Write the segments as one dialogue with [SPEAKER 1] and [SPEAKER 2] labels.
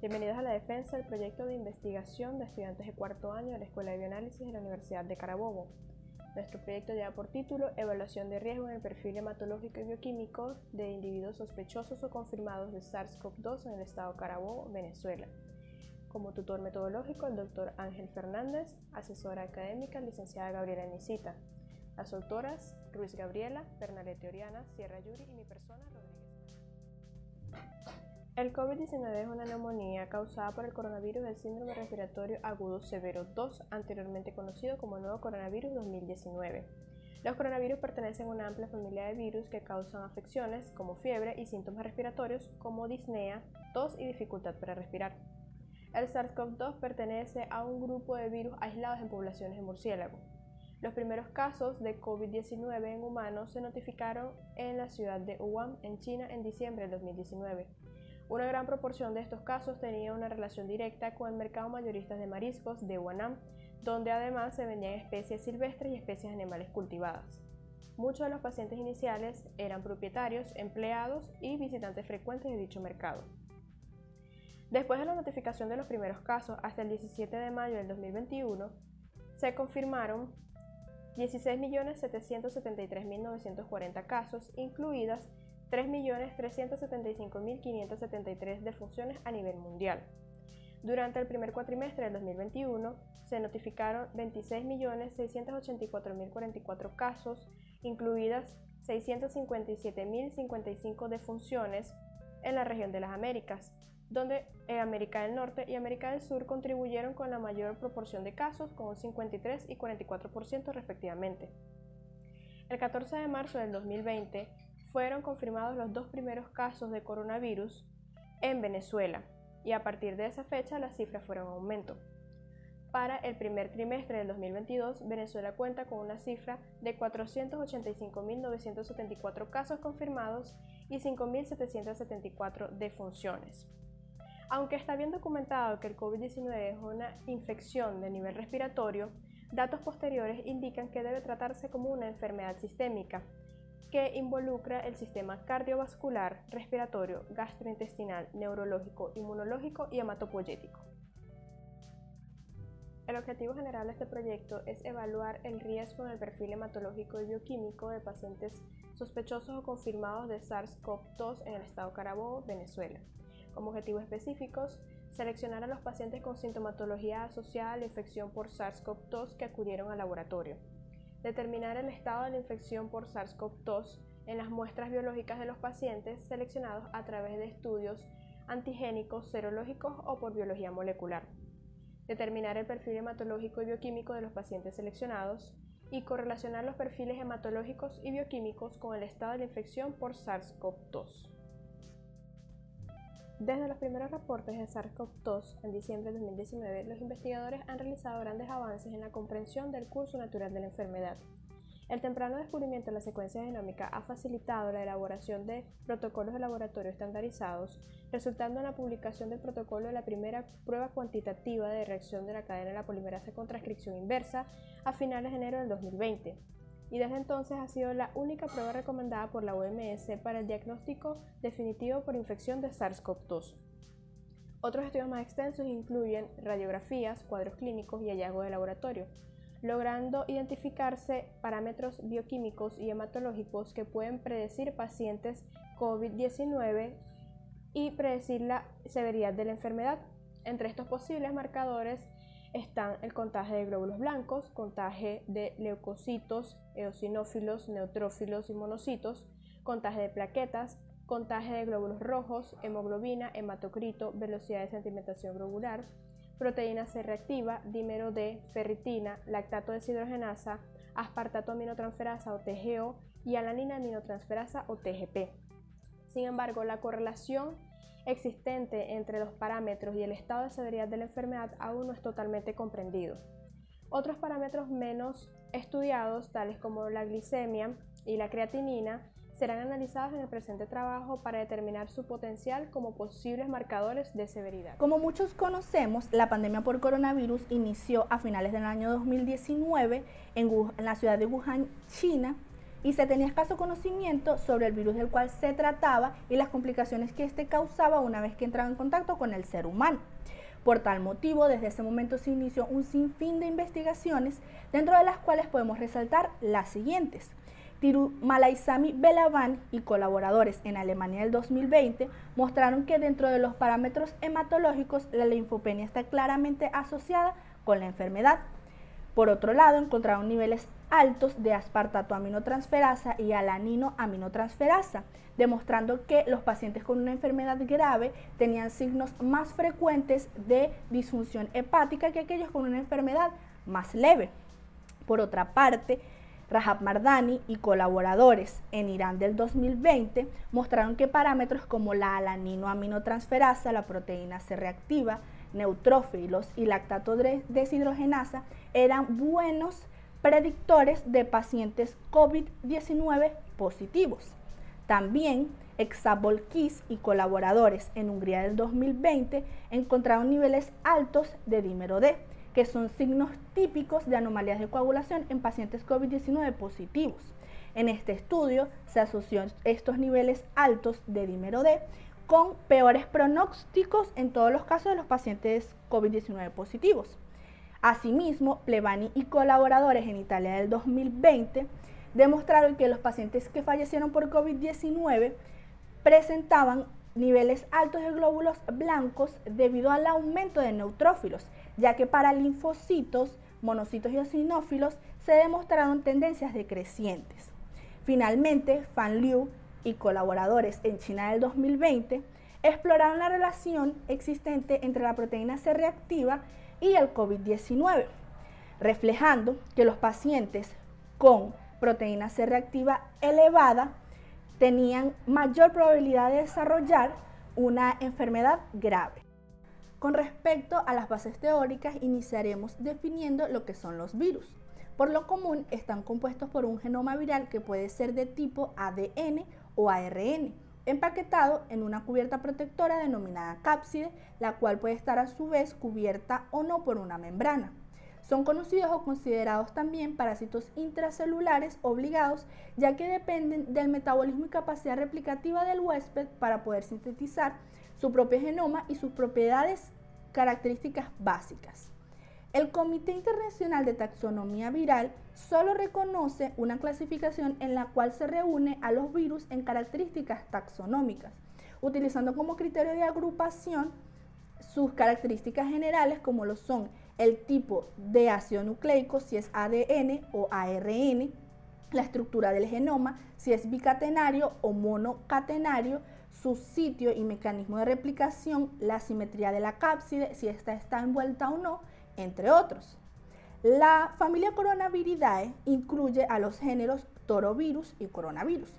[SPEAKER 1] Bienvenidos a la defensa del proyecto de investigación de estudiantes de cuarto año de la Escuela de Bioanálisis de la Universidad de Carabobo. Nuestro proyecto lleva por título Evaluación de riesgo en el perfil hematológico y bioquímico de individuos sospechosos o confirmados de SARS-CoV-2 en el estado Carabobo, Venezuela. Como tutor metodológico, el Dr. Ángel Fernández, asesora académica, licenciada Gabriela Nisita. Las autoras, Ruiz Gabriela, Bernalete Oriana, Sierra Yuri y mi persona, Rodríguez. El COVID-19 es una neumonía causada por el coronavirus del síndrome respiratorio agudo severo 2, anteriormente conocido como nuevo coronavirus 2019. Los coronavirus pertenecen a una amplia familia de virus que causan afecciones como fiebre y síntomas respiratorios como disnea, tos y dificultad para respirar. El SARS-CoV-2 pertenece a un grupo de virus aislados en poblaciones de murciélago. Los primeros casos de COVID-19 en humanos se notificaron en la ciudad de Wuhan, en China, en diciembre del 2019. Una gran proporción de estos casos tenía una relación directa con el mercado mayorista de mariscos de Huanan, donde además se vendían especies silvestres y especies animales cultivadas. Muchos de los pacientes iniciales eran propietarios, empleados y visitantes frecuentes de dicho mercado. Después de la notificación de los primeros casos, hasta el 17 de mayo del 2021, se confirmaron 16.773.940 casos, incluidas 3.375.573 defunciones a nivel mundial. Durante el primer cuatrimestre del 2021 se notificaron 26.684.044 casos, incluidas 657.055 defunciones en la región de las Américas, donde América del Norte y América del Sur contribuyeron con la mayor proporción de casos, con un 53 y 44% respectivamente. El 14 de marzo del 2020 fueron confirmados los dos primeros casos de coronavirus en Venezuela y a partir de esa fecha las cifras fueron en aumento. Para el primer trimestre del 2022, Venezuela cuenta con una cifra de 485.974 casos confirmados y 5.774 defunciones. Aunque está bien documentado que el COVID-19 es una infección de nivel respiratorio, datos posteriores indican que debe tratarse como una enfermedad sistémica que involucra el sistema cardiovascular, respiratorio, gastrointestinal, neurológico, inmunológico y hematopoyético. El objetivo general de este proyecto es evaluar el riesgo en el perfil hematológico y bioquímico de pacientes sospechosos o confirmados de SARS-CoV-2 en el estado Carabobo, Venezuela. Como objetivos específicos, seleccionar a los pacientes con sintomatología asociada a la infección por SARS-CoV-2 que acudieron al laboratorio. Determinar el estado de la infección por SARS-CoV-2 en las muestras biológicas de los pacientes seleccionados a través de estudios antigénicos, serológicos o por biología molecular. Determinar el perfil hematológico y bioquímico de los pacientes seleccionados y correlacionar los perfiles hematológicos y bioquímicos con el estado de la infección por SARS-CoV-2. Desde los primeros reportes de SARS-CoV-2 en diciembre de 2019, los investigadores han realizado grandes avances en la comprensión del curso natural de la enfermedad. El temprano descubrimiento de la secuencia genómica ha facilitado la elaboración de protocolos de laboratorio estandarizados, resultando en la publicación del protocolo de la primera prueba cuantitativa de reacción de la cadena de la polimerasa con transcripción inversa a finales de enero del 2020. Y desde entonces ha sido la única prueba recomendada por la OMS para el diagnóstico definitivo por infección de SARS-CoV-2. Otros estudios más extensos incluyen radiografías, cuadros clínicos y hallazgos de laboratorio, logrando identificarse parámetros bioquímicos y hematológicos que pueden predecir pacientes COVID-19 y predecir la severidad de la enfermedad. Entre estos posibles marcadores están el contagio de glóbulos blancos, contagio de leucocitos, eosinófilos, neutrófilos y monocitos, contagio de plaquetas, contagio de glóbulos rojos, hemoglobina, hematocrito, velocidad de sedimentación globular, proteína C reactiva, dímero D, ferritina, lactato deshidrogenasa, aspartato aminotransferasa o TGO y alanina aminotransferasa o TGP. Sin embargo, la correlación existente entre los parámetros y el estado de severidad de la enfermedad aún no es totalmente comprendido. Otros parámetros menos estudiados, tales como la glicemia y la creatinina, serán analizados en el presente trabajo para determinar su potencial como posibles marcadores de severidad.
[SPEAKER 2] Como muchos conocemos, la pandemia por coronavirus inició a finales del año 2019 en la ciudad de Wuhan, China, y se tenía escaso conocimiento sobre el virus del cual se trataba y las complicaciones que éste causaba una vez que entraba en contacto con el ser humano. Por tal motivo, desde ese momento se inició un sinfín de investigaciones, dentro de las cuales podemos resaltar las siguientes. Tirumalaisamy Belavan y colaboradores en Alemania del 2020 mostraron que dentro de los parámetros hematológicos la linfopenia está claramente asociada con la enfermedad. Por otro lado, encontraron niveles altos de aspartato aminotransferasa y alanino aminotransferasa, demostrando que los pacientes con una enfermedad grave tenían signos más frecuentes de disfunción hepática que aquellos con una enfermedad más leve. Por otra parte, Rajab Mardani y colaboradores en Irán del 2020 mostraron que parámetros como la alanino-aminotransferasa, la proteína C reactiva, neutrófilos y lactato deshidrogenasa eran buenos predictores de pacientes COVID-19 positivos. También Exabolkis y colaboradores en Hungría del 2020 encontraron niveles altos de dímero D, que son signos típicos de anomalías de coagulación en pacientes COVID-19 positivos. En este estudio se asoció estos niveles altos de dímero D con peores pronósticos en todos los casos de los pacientes COVID-19 positivos. Asimismo, Plevani y colaboradores en Italia del 2020 demostraron que los pacientes que fallecieron por COVID-19 presentaban niveles altos de glóbulos blancos debido al aumento de neutrófilos, ya que para linfocitos, monocitos y eosinófilos se demostraron tendencias decrecientes. Finalmente, Fan Liu y colaboradores en China del 2020 exploraron la relación existente entre la proteína C reactiva y el COVID-19, reflejando que los pacientes con proteína C reactiva elevada tenían mayor probabilidad de desarrollar una enfermedad grave. Con respecto a las bases teóricas, iniciaremos definiendo lo que son los virus. Por lo común, están compuestos por un genoma viral que puede ser de tipo ADN o ARN, empaquetado en una cubierta protectora denominada cápside, la cual puede estar a su vez cubierta o no por una membrana. Son conocidos o considerados también parásitos intracelulares obligados, ya que dependen del metabolismo y capacidad replicativa del huésped para poder sintetizar su propio genoma y sus propiedades características básicas. El Comité Internacional de Taxonomía Viral solo reconoce una clasificación en la cual se reúne a los virus en características taxonómicas, utilizando como criterio de agrupación sus características generales como lo son el tipo de ácido nucleico, si es ADN o ARN, la estructura del genoma, si es bicatenario o monocatenario, su sitio y mecanismo de replicación, la simetría de la cápside, si ésta está envuelta o no, entre otros. La familia Coronaviridae incluye a los géneros torovirus y coronavirus.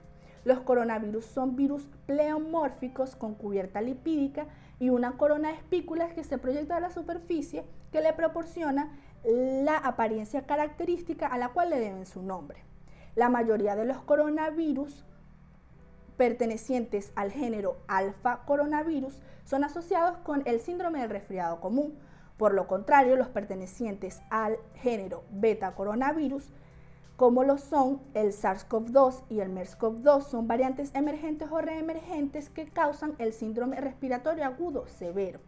[SPEAKER 2] Los coronavirus son virus pleomórficos con cubierta lipídica y una corona de espículas que se proyecta a la superficie que le proporciona la apariencia característica a la cual le deben su nombre. La mayoría de los coronavirus pertenecientes al género alfa coronavirus son asociados con el síndrome del resfriado común. Por lo contrario, los pertenecientes al género beta coronavirus, como lo son el SARS-CoV-2 y el MERS-CoV-2, son variantes emergentes o reemergentes que causan el síndrome respiratorio agudo severo,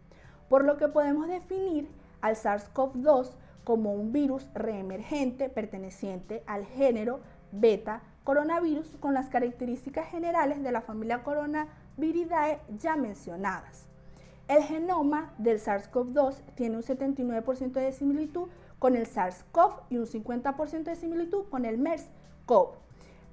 [SPEAKER 2] por lo que podemos definir al SARS-CoV-2 como un virus reemergente perteneciente al género beta coronavirus con las características generales de la familia Coronaviridae ya mencionadas. El genoma del SARS-CoV-2 tiene un 79% de similitud con el SARS-CoV y un 50% de similitud con el MERS-CoV.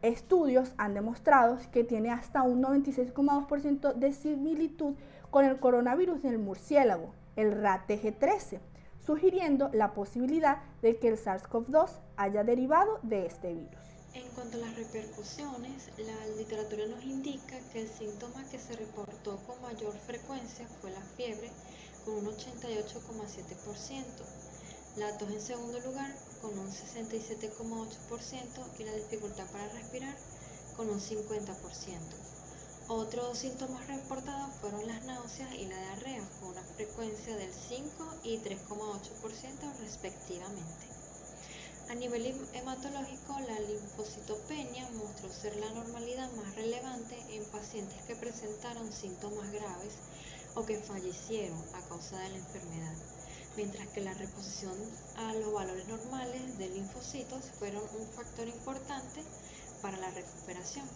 [SPEAKER 2] Estudios han demostrado que tiene hasta un 96,2% de similitud con el coronavirus del murciélago, el RATG13, sugiriendo la posibilidad de que el SARS-CoV-2 haya derivado de este virus.
[SPEAKER 3] En cuanto a las repercusiones, la literatura nos indica que el síntoma que se reportó con mayor frecuencia fue la fiebre, con un 88,7%, la tos en segundo lugar, con un 67,8% y la dificultad para respirar, con un 50%. Otros síntomas reportados fueron las náuseas y la diarrea, con una frecuencia del 5 y 3,8% respectivamente. A nivel hematológico, la linfocitopenia mostró ser la normalidad más relevante en pacientes que presentaron síntomas graves o que fallecieron a causa de la enfermedad, mientras que la reposición a los valores normales de linfocitos fueron un factor importante para la recuperación.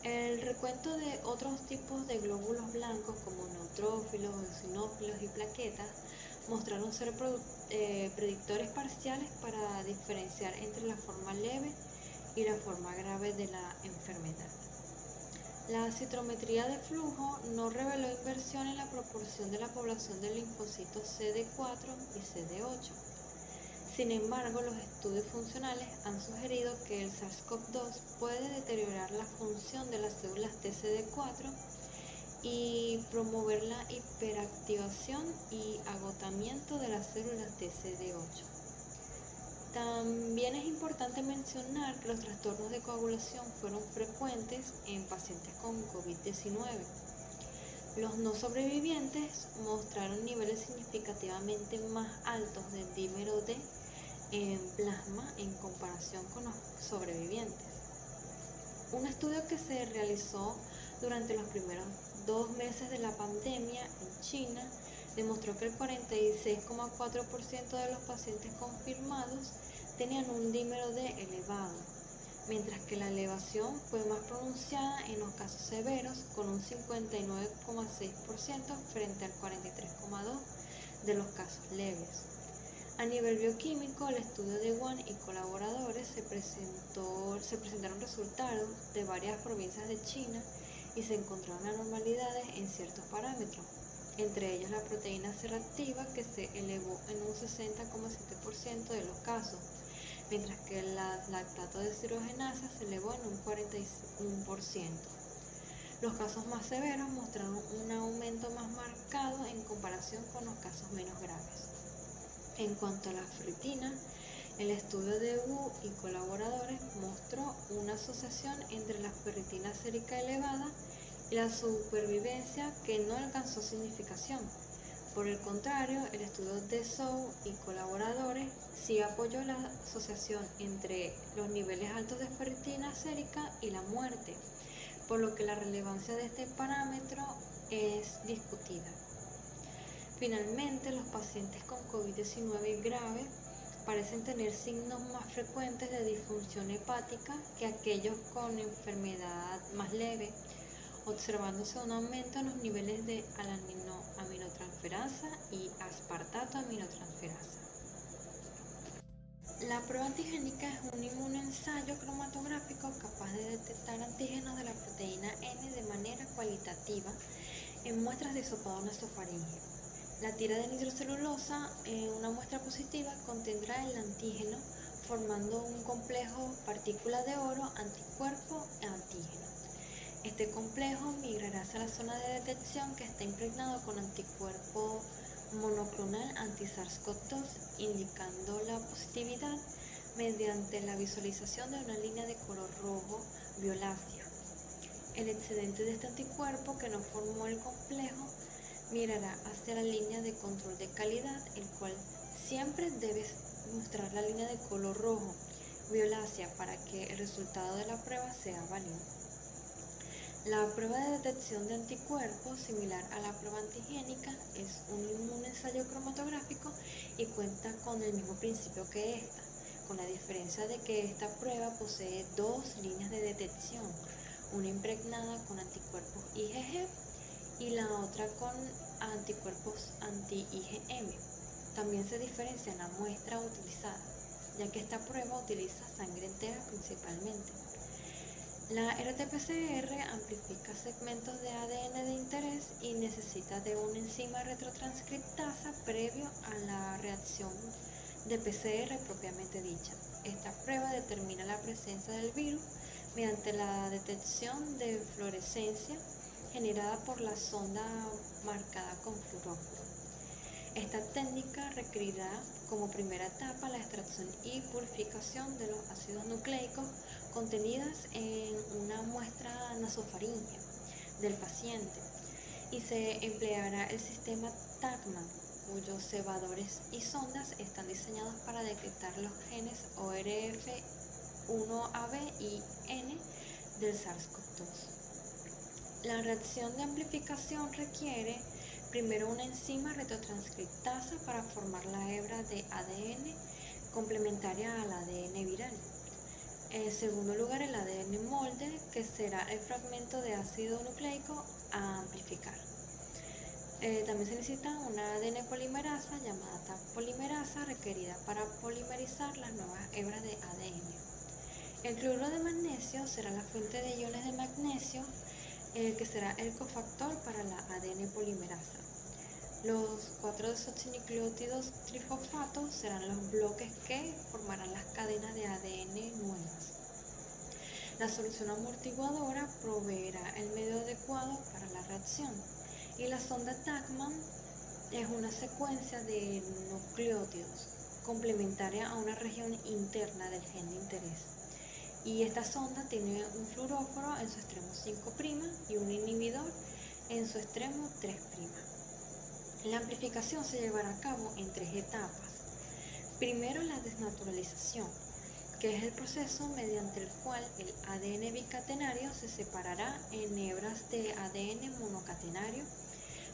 [SPEAKER 3] El recuento de otros tipos de glóbulos blancos como neutrófilos, eosinófilos y plaquetas mostraron ser predictores parciales para diferenciar entre la forma leve y la forma grave de la enfermedad. La citometría de flujo no reveló inversión en la proporción de la población de linfocitos CD4 y CD8. Sin embargo, los estudios funcionales han sugerido que el SARS-CoV-2 puede deteriorar la función de las células TCD4 y promover la hiperactivación y agotamiento de las células TCD8. También es importante mencionar que los trastornos de coagulación fueron frecuentes en pacientes con COVID-19. Los no sobrevivientes mostraron niveles significativamente más altos del dímero D en plasma en comparación con los sobrevivientes. Un estudio que se realizó durante los primeros 2 meses de la pandemia en China demostró que el 46,4% de los pacientes confirmados tenían un dímero D elevado, mientras que la elevación fue más pronunciada en los casos severos, con un 59,6% frente al 43,2% de los casos leves. A nivel bioquímico, el estudio de Wang y colaboradores se presentaron resultados de varias provincias de China y se encontraron anormalidades en ciertos parámetros, entre ellos la proteína C reactiva, que se elevó en un 60,7% de los casos, mientras que el lactato de deshidrogenasa se elevó en un 41%. Los casos más severos mostraron un aumento más marcado en comparación con los casos menos graves. En cuanto a la ferritina, el estudio de Wu y colaboradores mostró una asociación entre la ferritina sérica elevada y la supervivencia que no alcanzó significación. Por el contrario, el estudio de Zhou y colaboradores sí apoyó la asociación entre los niveles altos de ferritina sérica y la muerte, por lo que la relevancia de este parámetro es discutida. Finalmente, los pacientes con COVID-19 grave parecen tener signos más frecuentes de disfunción hepática que aquellos con enfermedad más leve, observándose un aumento en los niveles de alanino-aminotransferasa y aspartato-aminotransferasa. La prueba antigénica es un inmunoensayo cromatográfico capaz de detectar antígenos de la proteína N de manera cualitativa en muestras de hisopado nasofaríngeo. La tira de nitrocelulosa en una muestra positiva contendrá el antígeno, formando un complejo partícula de oro anticuerpo e antígeno. Este complejo migrará hacia la zona de detección que está impregnado con anticuerpo monoclonal anti-SARS-CoV-2, indicando la positividad mediante la visualización de una línea de color rojo violácea. El excedente de este anticuerpo que no formó el complejo mirará hacia la línea de control de calidad, el cual siempre debe mostrar la línea de color rojo violácea para que el resultado de la prueba sea válido. La prueba de detección de anticuerpos, similar a la prueba antigénica, es un inmunoensayo cromatográfico y cuenta con el mismo principio que esta, con la diferencia de que esta prueba posee 2 líneas de detección, una impregnada con anticuerpos IgG y la otra con anticuerpos anti-IgM. También se diferencia en la muestra utilizada, ya que esta prueba utiliza sangre entera principalmente. La RT-PCR amplifica segmentos de ADN de interés y necesita de una enzima retrotranscriptasa previo a la reacción de PCR propiamente dicha. Esta prueba determina la presencia del virus mediante la detección de fluorescencia generada por la sonda marcada con fluoróforo. Esta técnica requerirá como primera etapa la extracción y purificación de los ácidos nucleicos contenidas en una muestra nasofaríngea del paciente y se empleará el sistema TACMAN cuyos cebadores y sondas están diseñados para detectar los genes ORF1ab y N del SARS-CoV-2. La reacción de amplificación requiere primero una enzima retrotranscriptasa para formar la hebra de ADN complementaria al ADN viral. En segundo lugar, el ADN molde, que será el fragmento de ácido nucleico a amplificar. También se necesita una ADN polimerasa llamada Taq polimerasa requerida para polimerizar las nuevas hebras de ADN. El cloruro de magnesio será la fuente de iones de magnesio, que será el cofactor para la ADN polimerasa. Los 4 desoxinucleótidos trifosfatos serán los bloques que formarán las cadenas de ADN nuevas. La solución amortiguadora proveerá el medio adecuado para la reacción y la sonda Taqman es una secuencia de nucleótidos complementaria a una región interna del gen de interés. Y esta sonda tiene un fluoróforo en su extremo 5' y un inhibidor en su extremo 3'. La amplificación se llevará a cabo en 3 etapas. Primero, la desnaturalización, que es el proceso mediante el cual el ADN bicatenario se separará en hebras de ADN monocatenario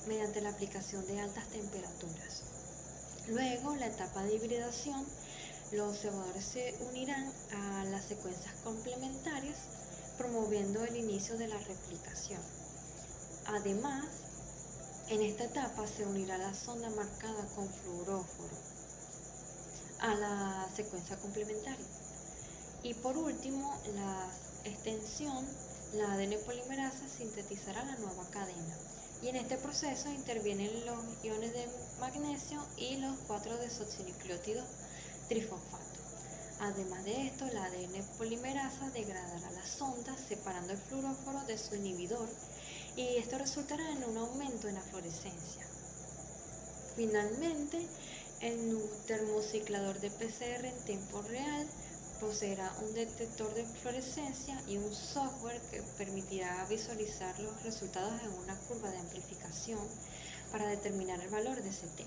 [SPEAKER 3] mediante la aplicación de altas temperaturas. Luego, la etapa de hibridación. Los cebadores se unirán a las secuencias complementarias, promoviendo el inicio de la replicación. Además, en esta etapa se unirá la sonda marcada con fluoróforo a la secuencia complementaria. Y por último, la extensión, la ADN polimerasa sintetizará la nueva cadena. Y en este proceso intervienen los iones de magnesio y los 4 desoxinucleótidos trifosfato. Además de esto, la ADN polimerasa degradará las sondas separando el fluoróforo de su inhibidor y esto resultará en un aumento en la fluorescencia. Finalmente, el termociclador de PCR en tiempo real poseerá un detector de fluorescencia y un software que permitirá visualizar los resultados en una curva de amplificación para determinar el valor de CT.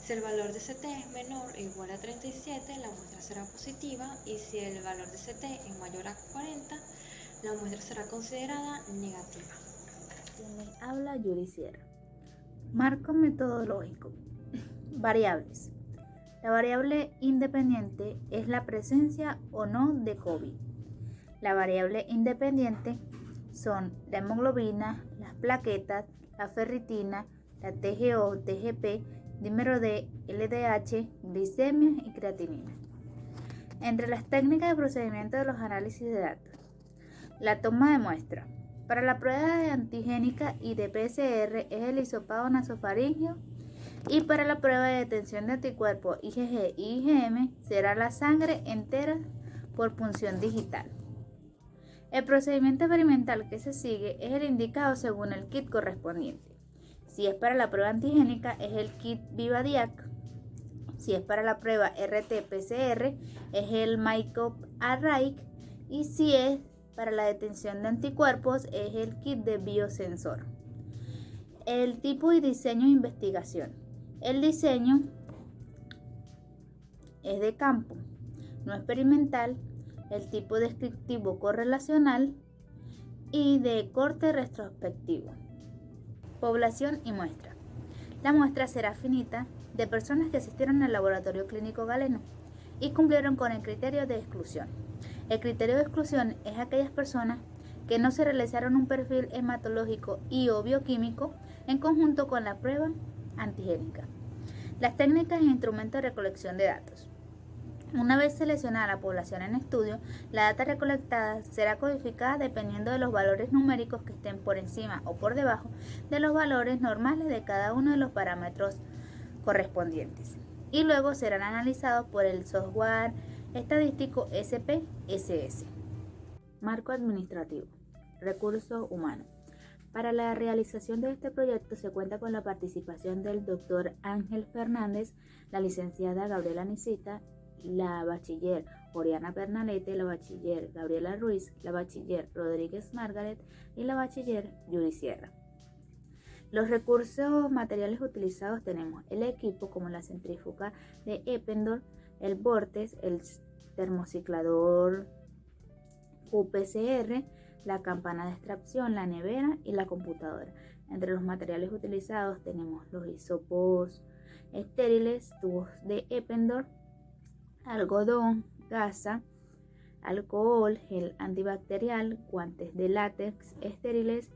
[SPEAKER 3] Si el valor de CT es menor o igual a 37, la muestra será positiva y si el valor de CT es mayor a 40, la muestra será considerada negativa.
[SPEAKER 4] Quien les habla, Yuri Sierra. Marco metodológico. Variables. La variable independiente es la presencia o no de COVID. La variable independiente son la hemoglobina, las plaquetas, la ferritina, la TGO, TGP, dímero D, LDH, glicemia y creatinina. Entre las técnicas de procedimiento de los análisis de datos, la toma de muestra. Para la prueba de antigénica y de PCR es el hisopado nasofaríngeo y para la prueba de detección de anticuerpos IgG y IgM será la sangre entera por punción digital. El procedimiento experimental que se sigue es el indicado según el kit correspondiente. Si es para la prueba antigénica es el kit VivaDiac. Si es para la prueba RT-PCR es el MyCob Array y si es para la detección de anticuerpos es el kit de biosensor. El tipo y diseño de investigación. El diseño es de campo, no experimental, el tipo descriptivo correlacional y de corte retrospectivo. Población y muestra. La muestra será finita de personas que asistieron al laboratorio clínico galeno y cumplieron con el criterio de exclusión. El criterio de exclusión es aquellas personas que no se realizaron un perfil hematológico y o bioquímico en conjunto con la prueba antigénica. Las técnicas e instrumentos de recolección de datos. Una vez seleccionada la población en estudio, la data recolectada será codificada dependiendo de los valores numéricos que estén por encima o por debajo de los valores normales de cada uno de los parámetros correspondientes y luego serán analizados por el software estadístico SPSS. Marco administrativo. Recursos humanos. Para la realización de este proyecto se cuenta con la participación del Dr. Ángel Fernández, la licenciada Gabriela Nisita, la bachiller Oriana Bernalete, la bachiller Gabriela Ruiz, la bachiller Rodríguez Margaret y la bachiller Yuri Sierra. Los recursos materiales utilizados tenemos el equipo como la centrífuga de Eppendorf, el vórtex, el termociclador UPCR, la campana de extracción, la nevera y la computadora. Entre los materiales utilizados tenemos los hisopos estériles, tubos de Eppendorf, algodón, gasa, alcohol, gel antibacterial, guantes de látex estériles,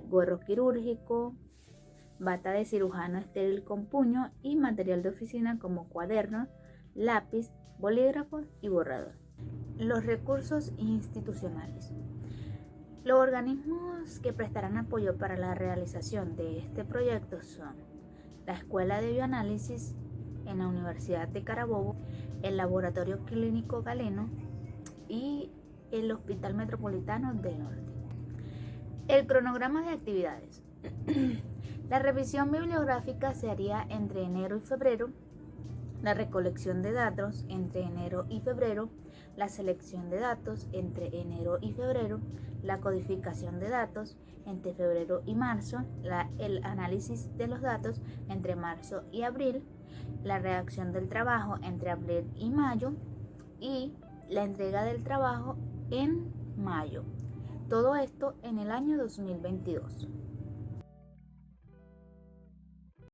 [SPEAKER 4] gorro quirúrgico, bata de cirujano estéril con puño y material de oficina como cuadernos, lápiz, bolígrafos y borrador. Los recursos institucionales. Los organismos que prestarán apoyo para la realización de este proyecto son la Escuela de Bioanálisis en la Universidad de Carabobo, el Laboratorio Clínico Galeno y el Hospital Metropolitano del Norte. El cronograma de actividades. La revisión bibliográfica se haría entre enero y febrero, la recolección de datos entre enero y febrero, la selección de datos entre enero y febrero, la codificación de datos entre febrero y marzo, el análisis de los datos entre marzo y abril, la redacción del trabajo entre abril y mayo y la entrega del trabajo en mayo. Todo esto en el año 2022.